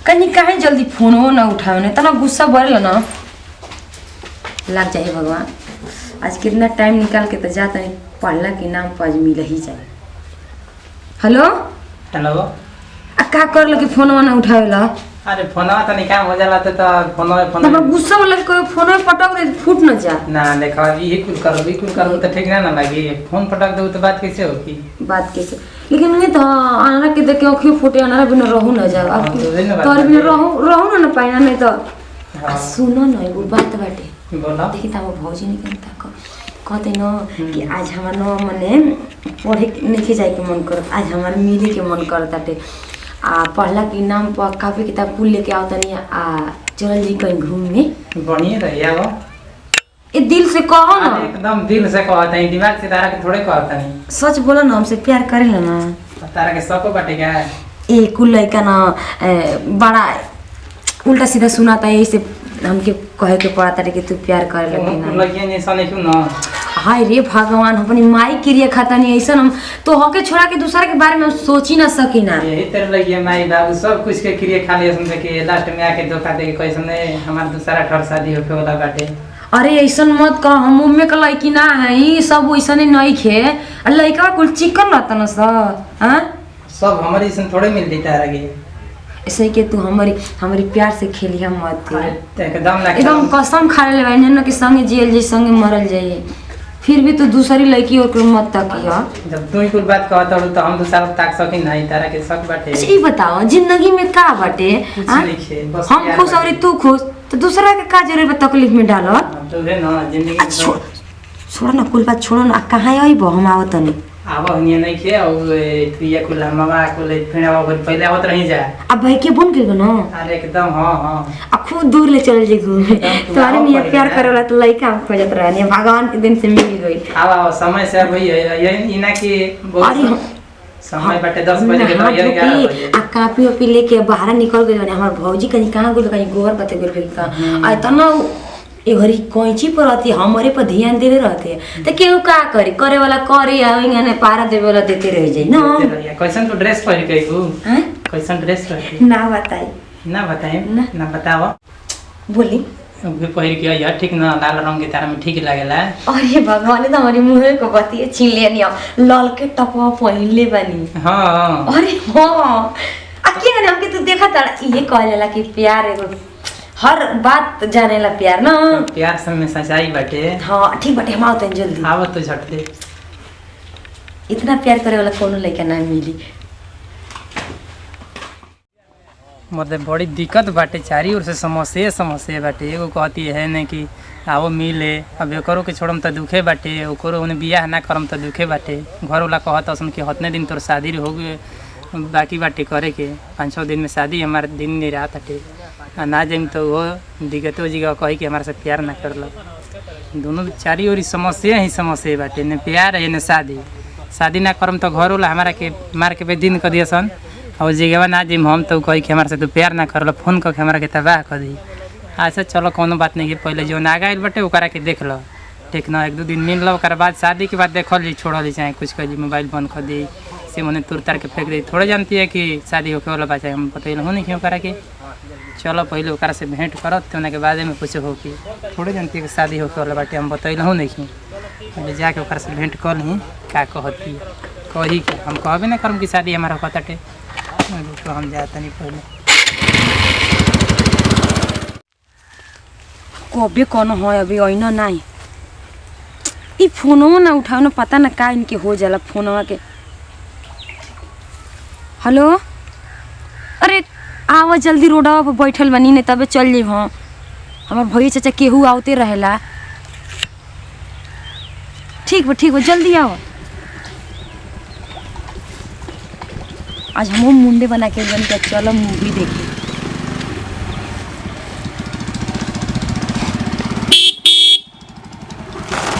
कहीं काहे जल्दी फोन हो ना उठाओ ना तना गुस्सा बढ़ल ना लग जाए भगवान। आज कितना टाइम निकाल के तो जाता है पढ़ला के नाम पर आज मिल ही जाए। हेलो हेलो का कर लो कि फोन ना उठावेला। अरे फोनवा तनी काम हो जाला तो फोनवा हमरा गुस्सा वाला कोई फोन में पटक दे फूट न जा ना देखा ये कुल करो तो ठीक ना लगी फोन पटक दो तो बात कैसे होगी बात कैसे लेकिन नहीं तो आना के देख के आंखें फूटे आना बिना रहू न जा अब तोर बिना रहू ना पाइना नहीं तो सुनो ना एगो बात बाटे बोला देखी त हम भौजी नहीं कहता कहते न कि आज हमार न मने पढ़े नहीं जाए के मन कर आज हमार मिले के मन करताटे आ पढ़ला के नाम पर काफी किताब कुल लेके आओ तनी आ चल जी कहीं घूमने बढ़िया रहिया वो ए दिल से कहो ना एकदम दिल से कहता है दिमाग से तारा के थोड़े कहता नहीं सच बोलो ना हमसे प्यार करेला ना तारा के सको बाटे क्या ए कुल लड़का ना बड़ा उल्टा सीधा सुनाता है ऐसे हमके कहे के पड़ता है कि तू प्यार करे ना लगिए नहीं सने क्यों ना हाय रे भगवान अपनी माई क्रिया खाता नहीं ऐसा हम तो हके छोड़ा के दूसरा के बारे में सोच ही ना सकी ना यही तेरे लगिए माई बाबू सब कुछ के क्रिया खा लिया सुन के लास्ट में आके धोखा दे के कैसे ने हमार दूसरा ठर शादी होके वाला बाटे। अरे ऐसा मत कह हम मम्मी का लड़की ना है ई सब वैसा नहीं खे लड़का कुल चिकन रहता ना सब हमारी सन थोड़े मिल देता है ऐसे कि तू हमारी प्यार से खेलिया मत एकदम कसम खा ले भाई न कि संगे जेल जी संगे मरल जाइए फिर भी तू दूसरी लड़की और मत तकिया जब तू ही कुछ बात कहता हो तो हम दूसरा ताक सकी नहीं तारा के शक बाटे। अच्छा ये बताओ जिंदगी में का बाटे हम खुश और तू खुश तो दूसरा के का जरूरत तकलीफ में डालो तो है ना जिंदगी छोड़ ना कुल बात छोड़ो ना कहाँ आई बो हम आवत नहीं आवा हनिया नहीं खे और प्रिया कुल मामा कुल फेड़ा और पहले आवत रही जा अब भाई के बन के ना अरे एकदम हां अब खूब दूर ले चल जे घूमे तोरे में प्यार करेला तो लइका हम खोजत रहनी भगवान के दिन से मिल गई आवा समय से भई इना के बहुत समय बटे 10 बजे के 11 आ कापी ओपी लेके बाहर निकल गई हमर भौजी कहीं कहां गेल कहीं गोबर कते गेल का आ तना ए घरी कोइची पर रहती हमारे पर ध्यान देवे रहते तो केहू का करे करे वाला करे ने पारा देवे वाला देते रह जाई ना कैसन तो ड्रेस पहन के गई हैं कैसन ड्रेस रही ना बताई ना बताओ बोली भी पहन के यार ठीक ना लाल रंग के तारा में ठीक लागेला। अरे भगवान तो हमारी मुंह को बतिए छीन लेनी लाल के टपवा पहन ले बनी हां अरे हां अके ने हमके तू देखा त ये कहलेला कि प्यार एगो हर बात जाने ला प्यार ना प्यार सब में सच्चाई बाटे। हां ठीक बाटे हम आवत जल्दी आवत तो झट दे इतना प्यार करे वाला कोनो लड़का ना मिली मतलब बड़ी दिक्कत बाटे चारी ओर से समस्या बाटे एगो कहती है ने कि आओ मिले अब एकरो के छोड़म त दुखे बाटे ओकरो ओने बियाह ना करम त दुखे बाटे घर वाला कहत असन कि हतने दिन तोर शादी हो गए बाकी बाटे करे के 5-6 दिन में शादी हमारे दिन नहीं रहा हटे ना जाइम तो वो दिक्कतो जगह कही कि हमारे से प्यार ना करल दोनों चारी ओर समस्या ही समस्या बाटे ने प्यार है ने शादी ना करम तो घर वाला हमारा के मार के बेदीन कर दिया सन और जगह ना जाइम हम तो कही कि हमारे से तो प्यार ना करल फोन करके हमारा के तबाह कर दी। अच्छा चलो कोनो बात नहीं पहले जो नागा आइल बाटे ओकरा के देख लो ठीक ना 1-2 दिन मिल लो ओकरा बाद शादी के बाद देखल जी छोड़ल चाहे कुछ कर जी मोबाइल बंद कर दी से मने तुर तार के फेंक दी थोड़े जानती है कि शादी होके वाला बच्चा हम बतैल हो नहीं क्यों करा के चलो पहले ओकरा से भेंट करो तो के बाद में कुछ हो कि थोड़े जानती है कि शादी होके वाला बाटे हम बतैल हो नहीं क्यों पहले जाके ओकरा से भेंट कर ली का कहती कही कि हम कहबे ना करम कि शादी हमारा होताटे तो हम जाता नहीं पहले कबे कौन हो अभी अइना नहीं ई फोनवा ना उठाओ ना पता ना का इनके हो जाला फोनवा के हेलो अरे आवा जल्दी रोडवा पर बैठल बनी ने तबे चल जाइब हम हमार भैया चाचा केहू आवते रहेला ठीक बा जल्दी आओ आज हम मुंडे बना के बन के चलो मूवी देखी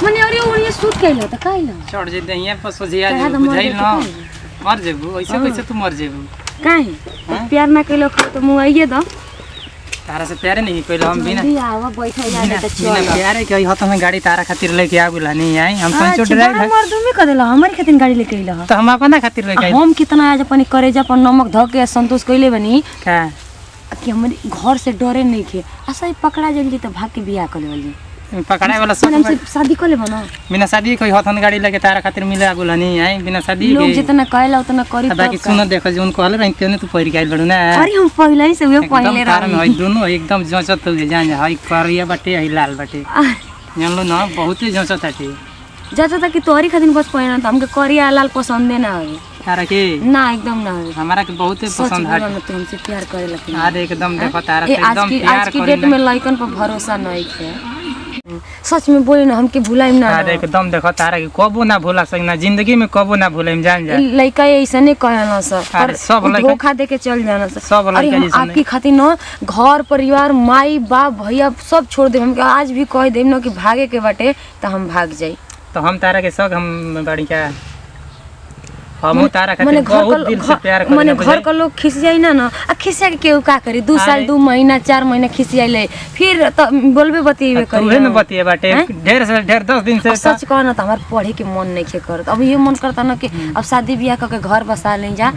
मने अरे ओरिया सूट कैला त काइला छोड़ जे दहिया पर सोझिया जे बुझाइल न मर जेबू ऐसे कैसे तू मर जेबू काहे प्यार ना कैलो तो मुआइए द तारा से प्यारे नहीं कैलो हम बिना आवा बैठा जाने त चल बिना प्यारे के हत में गाड़ी तारा खातिर लेके आगुला नहीं आई हम पंचो ड्राइवर मर दूमी क देला हमरे खातिर गाड़ी लेके आइला तो हम अपना खातिर लेके आई हम कितना आज अपन करेजा पर नमक ध के संतोष कइले बनी का कि हमारे घर से डरे नहीं खे ऐसा ही पकड़ा जल्दी तो भाग के बियाह कर लेवली पकड़ाए वाला सब हमसे शादी कर ले बना बिना शादी कोई हथन गाड़ी लेके तारा खातिर मिले आगुला नहीं आई बिना शादी लोग के जितना कहला उतना करी बाकी सुन देखो जो उनको कहले रही तेने तू पहिर के आइल बड़ू ना अरे हम पहले ही से वे पहले एकदम तारा में हई दोनों एकदम जचत हो जान हई करिया बाटे हई लाल बाटे जानलो ना बहुत ही जचत आटे जाता था कि तोरी खातिर बस पहना था हमके करिया लाल पसंदे ना आवे तारा के ना एकदम ना आवे हमारा के बहुत ही पसंद है तो हमसे प्यार करे लगती अरे एकदम देखो तारा से एकदम प्यार आज की डेट में लड़कन पर भरोसा नहीं है सच में बोले ना हमके भुलाइम ना अरे एकदम देखो तारा के कबो ना भुला सकना जिंदगी में कबो ना भुलाइम जान जा लड़का ऐसा नहीं कहना सर अरे सब लड़का धोखा दे के चल जाना सर सब लड़का जैसे आपकी खातिर ना घर परिवार माई बाप भैया सब छोड़ दे हमके आज भी कह देम ना कि भागे के बाटे तो हम भाग जाई तो हम तारा के सब हम बड़ी क्या हम तारा खातिर बहुत दिल से प्यार करे मने घर का लोग खिसियाई ना आ खिसिया के केहू का करी 2 साल 2 महीना 4 महीना खिसियाइले फिर तो बोलबे बतिएबे करी तूहे न बतिए बाटे ढेर से ढेर 10 दिन से सच कह ना तो हमार पढ़े के मन नहीं खे करत अब ये मन करता ना कि अब शादी ब्याह करके घर बसा ले जा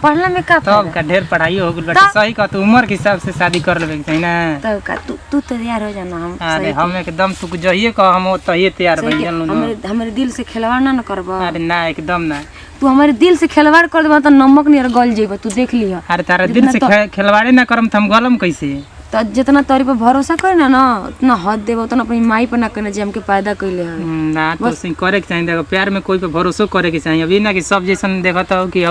पढ़ला में का तब का ढेर पढ़ाई हो गइल बाटे सही का तू उम्र के हिसाब से शादी कर लेबे के चाहिए ना तब का तू तैयार हो जाना हम अरे हम एकदम तू जहिए कह हम तहिए तैयार बन जानलू ना हमरे दिल से खिलवाड़ ना करबा अरे ना एकदम ना तू हमारे दिल से खिलवाड़ कर देबा तो नमक नहीं गल जेबा तू देख लिया अरे तारा दिल से खिलवाड़े ना करम त हम गलम कैसे तो जितना तोरी पर भरोसा करे ना उतना हद देबा उतना अपनी माई पर ना करना जे हमके पैदा कइले है ना तो सही करे के चाहिए देखो प्यार में कोई पे भरोसा करे के चाहिए अभी ना कि सब जैसन देखत हो कि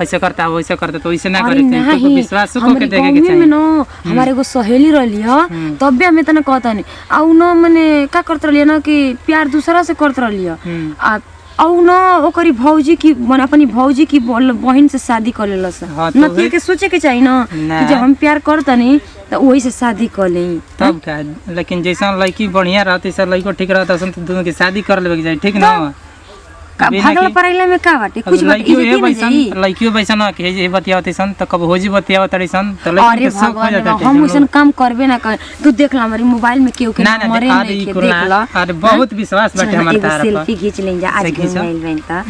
ऐसे करता हो वैसे करता तो वैसे ना करे के चाहिए कोई विश्वास को के देखे के चाहिए ना हमारे एगो सहेली रहली ह तब भी हमें तना कहता नहीं आ न माने का करत रहली ना कि प्यार दूसरा से करत रहली आ औ न ओकरी भौजी की मन अपनी भौजी की बहन से शादी कर लेलस न के सोचे के चाहिए ना कि जब हम प्यार करता नहीं तो वही से शादी कर ले तब का लेकिन जैसा लड़की बढ़िया रहती सब लड़को ठीक रहता तो दोनों की शादी कर लेबे के चाहिए ठीक ना भागल पड़ैला में का बाटे कुछ लड़कियों बैसन के जे बतियावती सन त कब होजी बतियावत रहीसन त लड़की के शौक हो जाता हम ओसन काम करबे ना कर तू देख ला हमारी मोबाइल में केहू के मरे नहीं के देख ला अरे बहुत विश्वास बाटे हमार तारा पर सेल्फी खींच लें जा आज मोबाइल में त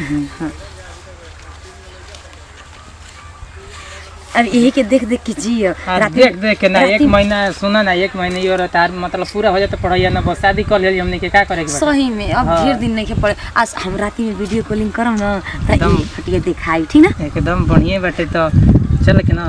अरे यही के देख देख के जियो देख देख के ना 1 महीना सुना ना 1 महीने और तार मतलब पूरा हो जाता पढ़ाई ना बस शादी कर लेली हमने के का करे के बा सही में अब ढेर दिन नहीं के पड़े आज हम राती में वीडियो कॉलिंग करम ना त ई फटिया दिखाई ठीक ना एकदम बढ़िया बाटे तो चल के ना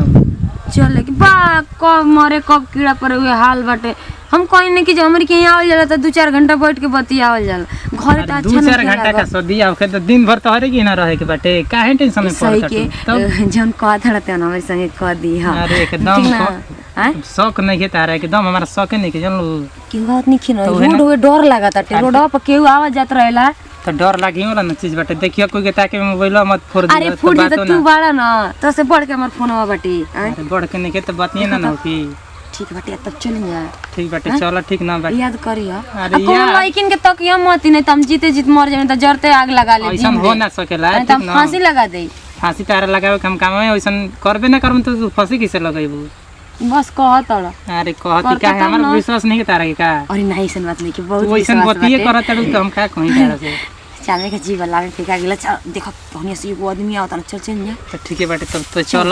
चल के बा कब मरे कब कीड़ा पर हुए हाल बाटे हम कोई नहीं कि जो हमरे के यहाँ आवल जाला त 2-4 घंटा बैठ के बतियावल जाला घर त अच्छा 2-4 घंटा का सदी आव के तो दिन भर तो हरे की ना रहे के बाटे काहे टेंशन में पड़त के जन कह धरते ना हमरे संगे कह दी हां अरे एकदम शौक नहीं के तारा एकदम हमारा शौक नहीं के जानलू की बात नहीं खिन रोड हुए डर लागत टे रोड पर केहू आवाज जात रहेला तो डर लागी होला ना चीज बाटे देखियो कोई के ताके मोबाइल मत फोड़ दे अरे फोड़ दे तू बाड़ा ना तो से बढ़ के हमर फोनवा बाटे अरे बढ़ के नहीं के तो बात नहीं ना होती ठीक बाटे तब चल जा ठीक बाटे चलो ठीक ना बाटे याद करिया अरे यार लड़किन के तक ये मत नहीं त हम जीते जीत मर जाए त जरते आग लगा ले ऐसा हो ना सकेला ठीक ना फांसी लगा दे फांसी तारा लगावे काम में ऐसा करबे ना करम तो फांसी कैसे लगाइबू बस कह तड़ अरे कहती का है हमारा विश्वास नहीं के तारा के का अरे नहीं ऐसा बात नहीं कि बहुत वैसा बतिए करत तो हम का कहीं तारा से चलने के जीव वाला में फेंका गेला देखो तोहनी से एगो आदमी आवता ना चल चल जा तो ठीक है बाटे तब तो चल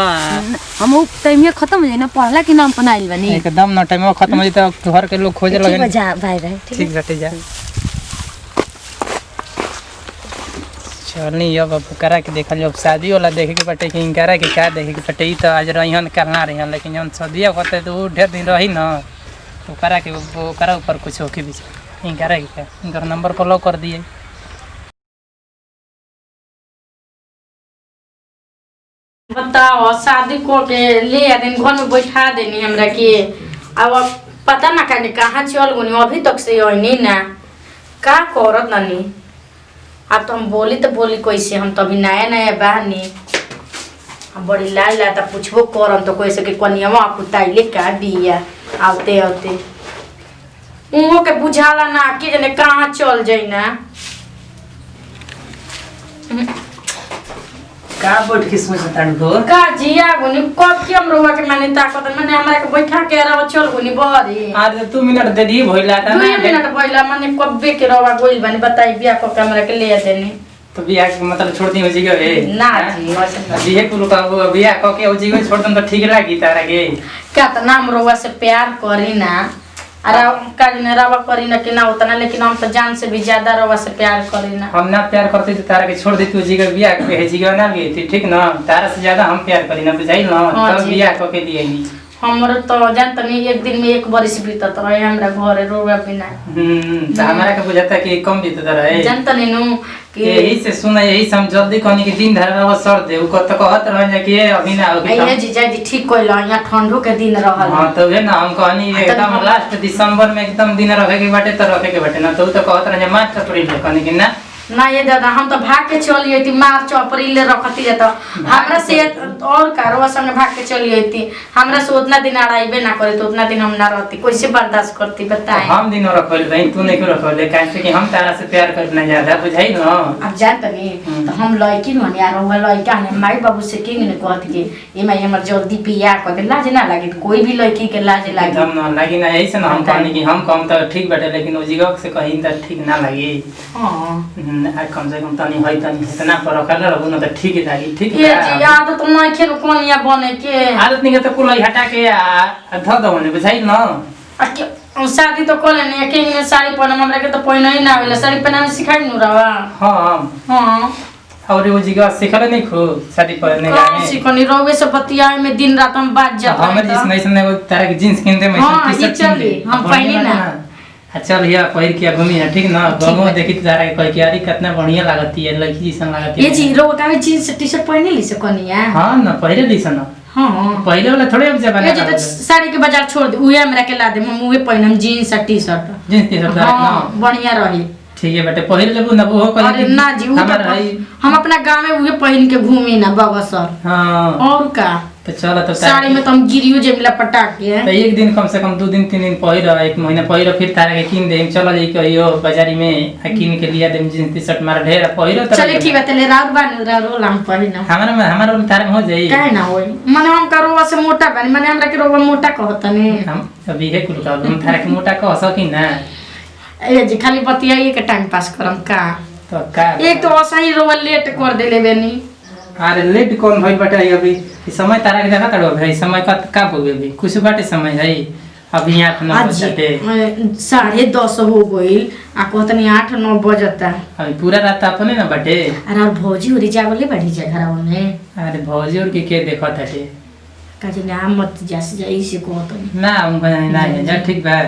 हम उ टाइम खत्म हो जाए ना पढ़ला के नाम पनाइल बनी एकदम ना टाइम खत्म हो जाए तो घर के लोग खोजे लगे जा बाय बाय ठीक बाटे जा चलनी अब करा के देखल जब शादी वाला देखे के बाटे कि इनकरा के का देखे के बाटे ई तो आज रहियन करना रहियन लेकिन जब शादिया होते तो ढेर दिन रही ना तो करा के वो करा ऊपर कुछ होके भी इनकरा के इनकर नंबर पर लॉक कर दिए बताओ शादी को के ले दिन घर में बैठा देनी हमरा के अब पता ना काने कहाँ चल गुनी अभी तक से आईनी ना का करत नानी अब तो हम बोली तो बोली कैसे हम तो अभी नया नया बहनी हम बड़ी लाल ला तो पूछबो करम तो कैसे के कनियावा कुताइले का बिया आते आते उहो के बुझाला ना कि जने कहाँ चल जाई ना का बैठ के सोचता हो का जिया गुनी कब के हम रोवा के माने ताकत माने हमरा के बैठा के रवा चल गुनी बहरी आज 2 मिनट दे दी भइला त 2 मिनट भइला माने कब्बे के रवा गोइल बनी बताई बिया को कैमरा के ले देनी तो बियाह मतलब छोड़ दी हो जी गए ना जी वैसे बिहे कुल का बियाह क के हो जी गए छोड़ दम तो ठीक लागी तारा के कितना हम रउआ से प्यार करी ना अरे काजने रवा करी ना कि ना उतना लेकिन हम तो जान से भी ज्यादा रवा से प्यार करी ना हम ना प्यार करते तो तारा के छोड़ देती हो जी गए बियाह के है जी गए ना गई थी ठीक ना तारा से ज्यादा हम प्यार करी ना बुझाई ना हाँ तब जी। बियाह क के दिएगी हमर तो जानत नहीं एक दिन में एक बरिस बीतत रहे हमरा घरे रोवा बिना तो हमारा के बुझाता कि कम बीतता रहे जानत नहीं नु कि यही से सुना यही से हम जल्दी कहनी कि दिन धर में सर दे उ कत कहत रह जा कि अभी ना अभी ये जीजा जी ठीक कहल यहाँ ठंडो के दिन रहल हां तो है ना हम कहनी एकदम लास्ट दिसंबर में एकदम दिन रखे के बाटे तो रखे के बाटे ना तो उ तो कहत रह जा मार्च अप्रैल में कहनी कि ना ना ये दादा हम तो भाग के चली थी मार्च अप्रैल रखती है तो हमरा से और कारोबार संग भाग के चली थी हमरा से उतना दिन अड़ाइबे ना करे तो उतना दिन हम ना रहती कैसे बर्दाश्त करती बताएं हम दिन रखल भाई तू नहीं रखल काहे से कि हम तारा से प्यार करना ज्यादा बुझाई ना अब जानत नहीं तो हम लड़की न यार हम लड़का ने माई बाबू से किंग ने कहत कि ए माई हमर जल्दी बियाह कर दे लाज ना लागे कोई भी लड़की के लाज लागे एकदम ना लागी ना यही से ना हम कहनी कि हम कम तो ठीक बाटे लेकिन ओ जगह से कहीं तो ठीक ना लगी हां आ कम से कम तनी है तनी इतना पर रखल रहू ना तो ठीक ही लागी ठीक ये जी आदत नहीं खेल कोनिया बने के आदत नहीं तो कुल हटा के ध दो ने बुझाई ना शादी तो कर लेने किंग ने साड़ी पहनम हमरा के तो पहिना ही ना आवेला साड़ी पहनाने सिखाई नु रवा हां हां और वो जगह सिखल नहीं खो शादी पहनने कौन में सिखनी रोवे से बतियाए में दिन रात हम बात जाता हमर जिस नहीं सुनने वो तारा के जींस किनते में हाँ, ये चली, हम पहनी ना। चल या पहिर के घूमी है ठीक ना गांव देखी तारा के कह के यारी कितना बढ़िया लागती है लड़की जैसा लागती ये जी रोवा का जींस टी-शर्ट पहने ली से कनिया हां ना पहले दिसन हां पहले वाला थोड़े अब जमाना ये जी तो साड़ी के बाजार छोड़ दे उहे हमरा के ला दे हम उहे पहनम जींस और टी-शर्ट जींस टी-शर्ट हां बढ़िया रही ठीक है बेटे पहिर लेबू ना वो कह अरे ना जी हम अपना गांव में उहे पहन के घूमी ना बगसर हां और का तो चलो तो साड़ी में तो हम गिरियो जेमिला पटाक के तो एक दिन कम से कम 2 दिन 3 दिन पहिर एक महीना पहिर फिर तारा के किन दे चलो जाई कहियो बाजारी में आ किन के लिया दे जींस टी-शर्ट मार ढेर पहिरो तो चले ठीक है तले रात बान रोल हम पहिना हमारा तारा में हो जाई काहे ना होई माने हम करोवा से मोटा बनी माने हमरा के रोवा मोटा कहतनी हम अभी है कुल का हम तारा के मोटा कह सकी ना ए जी खाली बतियाई के टाइम पास करम का तो का एक तो असही रोवा लेट कर देले बेनी अरे लेट कौन भइल बाटे अभी ई समय तारा के देखा तड़ो भाई समय का होगे अभी कुछ बाटे समय है अभी 8-9 बजते 10:30 हो गइल आ कहतनी 8-9 बजता अभी पूरा रात अपने ना बाटे अरे और भौजी उरी जागले बढ़ी जा घरवा में अरे भौजी और के देखत हटे काजे ना मत जास जाई से कहतनी ना उनका ना जा ठीक बा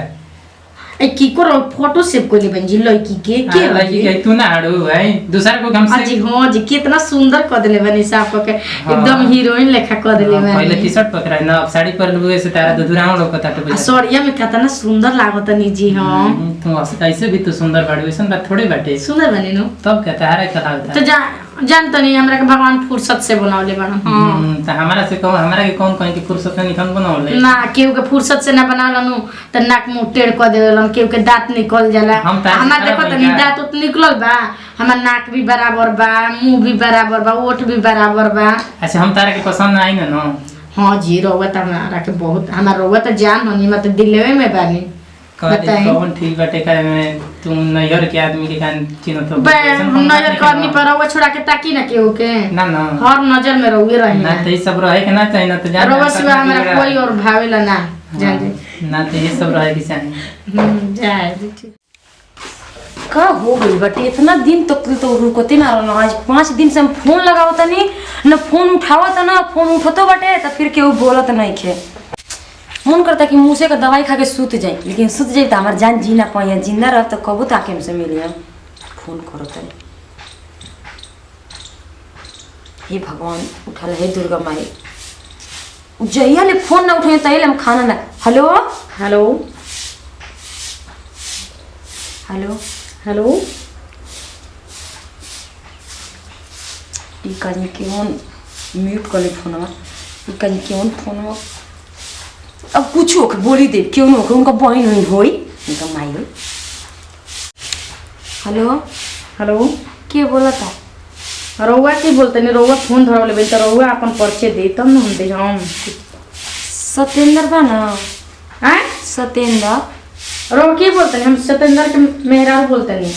ए की को फोटो सेव कोली बंजी लड़की के लड़की के तू ना हड़ू भाई दूसरा को हम से जी हां जी कितना सुंदर कर देले बनी साफ के एकदम हीरोइन लेखा कर देले बनी पहले टी-शर्ट पकड़ा ना अब साड़ी पर लुए से तारा दुराव लोग कता तो सॉरिया में कितना सुंदर लागत नी जी हां तू ऐसे भी तू सुंदर बाड़ू ऐसन बात थोड़े बाटे सुंदर बनी नु तब कहता है का लागता तो जान तो नहीं हमरा के भगवान फुर्सत से बनावले बना हां तो हमारा से कौन हमारा के कौन कहीं की फुर्सत नहीं कौन बनावले ना केहू के फुर्सत से ना बनावलनु त नाक मुंह टेढ़ कर देवेलन केहू के दांत निकल जाला हमार देखो त दांत उत निकलल बा हमार नाक भी बराबर बा मुंह भी बराबर बा ओठ भी बराबर बा अच्छा हम तारा के पसंद आई ना हां जी रोवा त हमरा के बहुत हमार रोवा त जान होनी मत दिलवे में बानी कौन ठीक बाटे का में तू नैहर के आदमी के कान चिन्ह तो नजर करनी पर रोवा छोड़ा के ताकी ना केहू के ना ना हर नजर में रोवे रही ना तो ये सब रहे के ना चाहिए ना तो जान रोवा सिवा हमरा कोई और भावेला ना जान दे ना तो ये सब रहे के चाहिए जाए ठीक का हो गई बटे इतना दिन तो रुकते ना रहना आज 5 दिन से हम फोन लगावत नहीं ना फोन उठावत ना फोन उठतो बटे तो फिर केहू बोलत नहीं खे मन करता कि मुँह से का दवाई खा के सूत जाए लेकिन सूत जाए तो हमार जान जी ना पाए जिंदा रह तो कबू ताके हमसे मिले फोन करो तनी हे भगवान उठल है दुर्गा माई जहिया ले फोन ना उठे तहिया हम खाना ना हेलो हेलो हेलो हेलो ई कहीं केवन म्यूट कर ले फोनवा ई कहीं केवन फोनवा अब कुछ हो बोली दे क्यों न हो उनका बहन हुई होई उनका माई होई हेलो हेलो के बोला था रउआ की बोलते नहीं रउआ फोन धरवले बे त रउआ अपन परिचय दे तब न हम दे हम सत्येंद्र बा ना हैं सत्येंद्र रउआ की बोलते नहीं हम सत्येंद्र के मेहरारू बोलते नहीं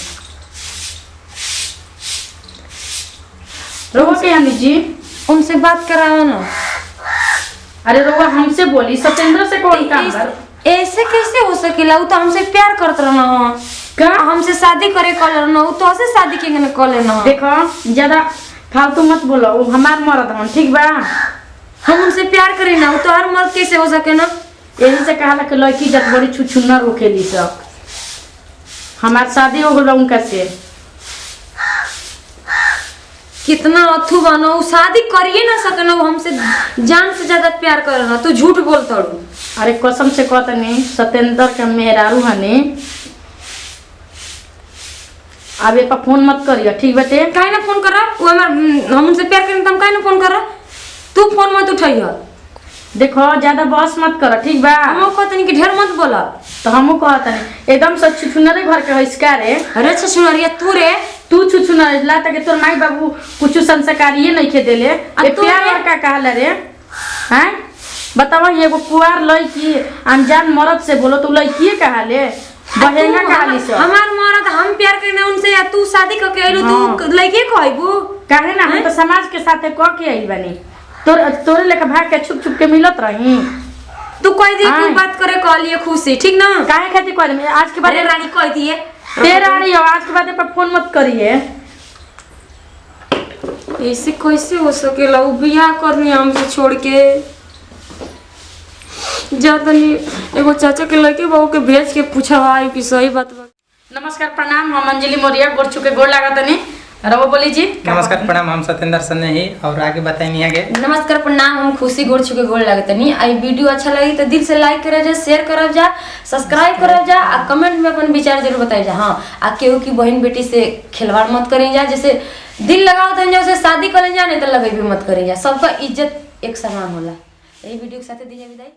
रोवा के यानी जी उनसे बात कराओ ना। अरे रोवा हमसे बोली, सत्येंद्र से कौन काम कर? ऐसे कैसे हो सकेला? वो तो हमसे प्यार करत रहना हो का हमसे शादी करे कल रहना, वो तो से शादी के ने कल रहना। देखो ज्यादा फालतू मत बोलो, वो हमार मरद हन, ठीक बा? हम उनसे प्यार करे ना, वो तो हर मर्द कैसे हो सके ना। यही से कहा कि लड़की जब बड़ी छुछुन्ना रोकेली सब। हमार शादी हो गल उनका से। कितना अथू बनो, वो शादी करिए ना सके ना, वो हमसे जान से ज्यादा प्यार करे ना। तू झूठ बोलता रू। अरे कसम से कहतनी सत्येंद्र के मेहरारू हनी। अब ये पर फोन मत करियो, ठीक बटे? काहे ना फोन करा? वो हम उनसे प्यार करें तो हम काहे ना फोन करा? तू फोन मत उठाइयो। देखो ज्यादा बहस मत करो, ठीक बा? हम कहतनी कि ढेर मत बोला। तो हमू कहतनी एकदम से छुछुनरे घर के हिस्का रे। अरे छछुनरिया तू रे, तू छुछुनर ला तक तोर माई बाबू कुछ संस्कारिए नहीं खे देले। ये तू प्यार रे? लड़का कहला रे, हैं? बतावा एगो कुआर लड़की अनजान मर्द से बोलो तो लड़की कहले बहेंगा कहली से। हमार मरद हम प्यार करने उनसे, या तू शादी करके आइलू तू लइके कहबू? काहे ना, हम तो समाज के साथे कह के आइल बानी। तोरे लेके भाग के छुप छुप के मिलत रही। तू कह दी हाँ। तू बात करे कहलिए खुशी, ठीक ना? काहे खातिर कह दे? आज के बाद अरे रानी कह दिए तेरा रानी हो, आज के बाद पर फोन मत करिए। ऐसे कैसे हो सकेला? वो बियाह करनी हमसे छोड़ के जा तनी एगो चाचा के लड़के बहू के भेज के पूछवाई कि सही बात बा। नमस्कार प्रणाम, हम अंजलि मौर्य गोड़ छुके गोड़ लागतनी। रवो बोली जी। नमस्कार प्रणाम, हम सत्येंद्र सन्ने ही और आगे बताइए आगे। नमस्कार प्रणाम, हम खुशी गोड़ छुके गोड़ लागतनी। आई वीडियो अच्छा लगी तो दिल से लाइक करब जा, शेयर करब जा, सब्सक्राइब करब जा आ कमेंट में अपन विचार जरूर बताइए जा। हाँ, आ केहू की बहन बेटी से खिलवाड़ मत करी जा, जैसे दिल लगाओ तो उसे शादी करें जा, नहीं तो लगे भी मत करी जा। सबका इज्जत एक समान होला। यही वीडियो के साथ दीजिए विदाई।